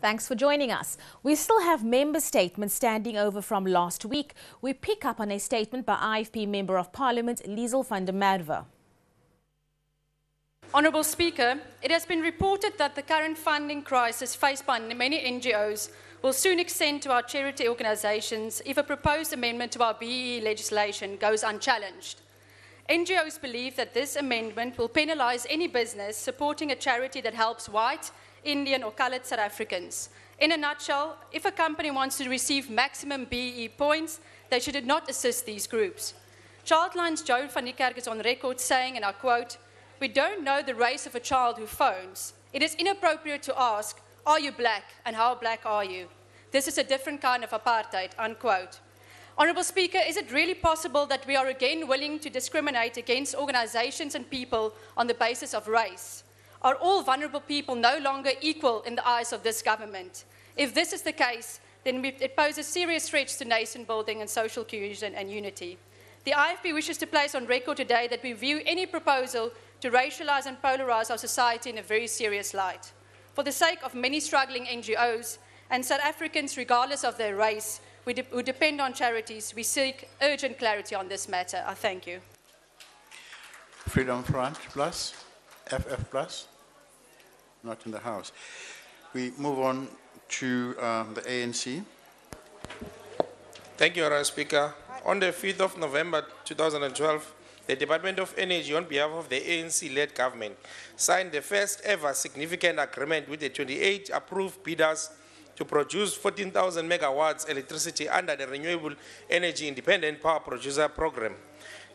Thanks for joining us. We still have member statements standing over from last week. We pick up on a statement by IFP Member of Parliament, Liesl van der Merwe. Honourable Speaker, it has been reported that the current funding crisis faced by many NGOs will soon extend to our charity organisations if a proposed amendment to our BEE legislation goes unchallenged. NGOs believe that this amendment will penalise any business supporting a charity that helps white, Indian or coloured South Africans. In a nutshell, if a company wants to receive maximum BEE points, they should not assist these groups. Childline's Joe van Niekerk is on record saying, and I quote, "We don't know the race of a child who phones. It is inappropriate to ask, are you black and how black are you? This is a different kind of apartheid," unquote. Honourable Speaker, is it really possible that we are again willing to discriminate against organisations and people on the basis of race? Are all vulnerable people no longer equal in the eyes of this government? If this is the case, then it poses serious threats to nation building and social cohesion and unity. The IFP wishes to place on record today that we view any proposal to racialise and polarise our society in a very serious light. For the sake of many struggling NGOs and South Africans, regardless of their race, who depend on charities, we seek urgent clarity on this matter. I thank you. Freedom Front Plus, FF Plus, not in the House. We move on to the ANC. Thank you, Honourable Speaker. On the 5th of November 2012, the Department of Energy, on behalf of the ANC-led government, signed the first ever significant agreement with the 28 approved bidders to produce 14,000 megawatts electricity under the Renewable Energy Independent Power Producer Program.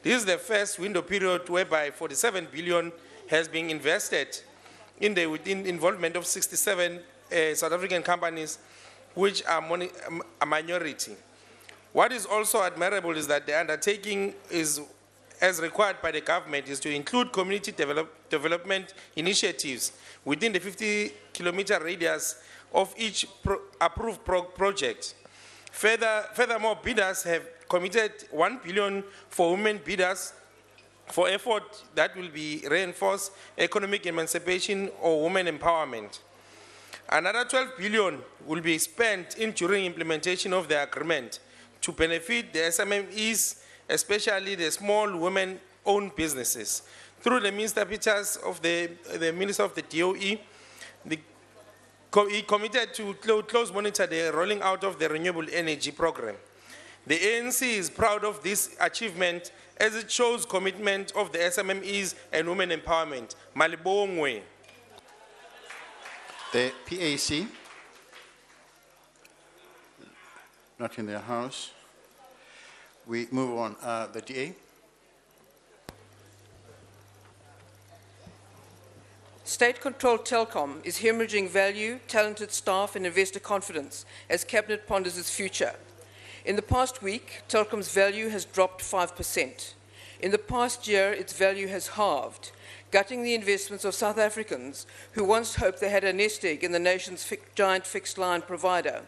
This is the first window period whereby 47 billion has been invested in the involvement of 67 South African companies, which are a minority. What is also admirable is that the undertaking is, as required by the government, is to include community development initiatives within the 50-kilometer radius of each approved project. Furthermore, bidders have committed 1 billion for women bidders for effort that will be reinforce economic emancipation or women empowerment. Another 12 billion will be spent during implementation of the agreement to benefit the SMMEs, especially the small women-owned businesses. Through the Minister Pictures of the Minister of the DOE, he committed to close monitor the rolling out of the renewable energy program. The ANC is proud of this achievement as it shows commitment of the SMMEs and women empowerment. Malibongwe. The PAC, not in their House. We move on. The DA. State-controlled Telkom is hemorrhaging value, talented staff and investor confidence as Cabinet ponders its future. In the past week, Telkom's value has dropped 5%. In the past year, its value has halved, gutting the investments of South Africans who once hoped they had a nest egg in the nation's giant fixed-line provider.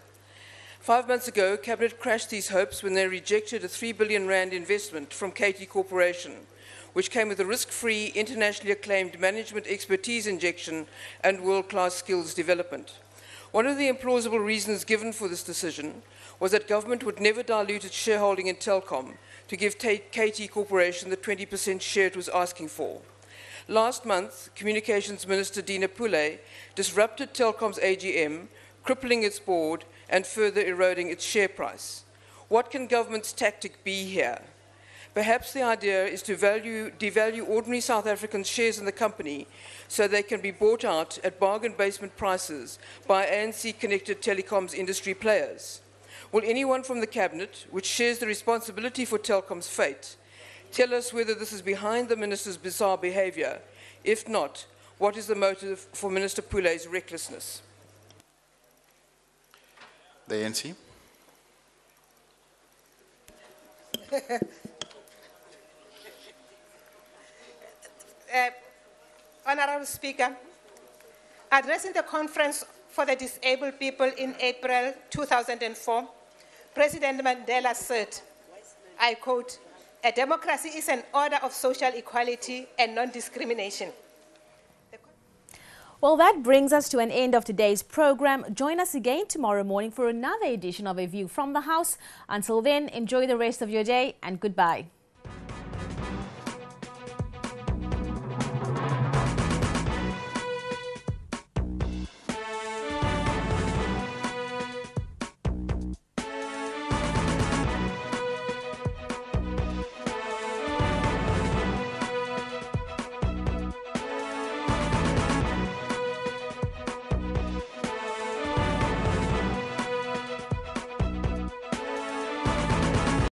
5 months ago, Cabinet crashed these hopes when they rejected a 3 billion rand investment from KT Corporation, which came with a risk-free, internationally acclaimed management expertise injection and world-class skills development. One of the implausible reasons given for this decision was that government would never dilute its shareholding in Telkom to give KT Corporation the 20% share it was asking for. Last month, Communications Minister Dina Pule disrupted Telkom's AGM, crippling its board and further eroding its share price. What can government's tactic be here? Perhaps the idea is to devalue ordinary South African shares in the company so they can be bought out at bargain basement prices by ANC-connected telecoms industry players. Will anyone from the Cabinet, which shares the responsibility for Telkom's fate, tell us whether this is behind the Minister's bizarre behaviour? If not, what is the motive for Minister Pule's recklessness? The ANC. Honourable Speaker, addressing the Conference for the Disabled People in April 2004, President Mandela said, I quote, "A democracy is an order of social equality and non-discrimination." Well, that brings us to an end of today's program. Join us again tomorrow morning for another edition of A View from the House. Until then, enjoy the rest of your day and goodbye.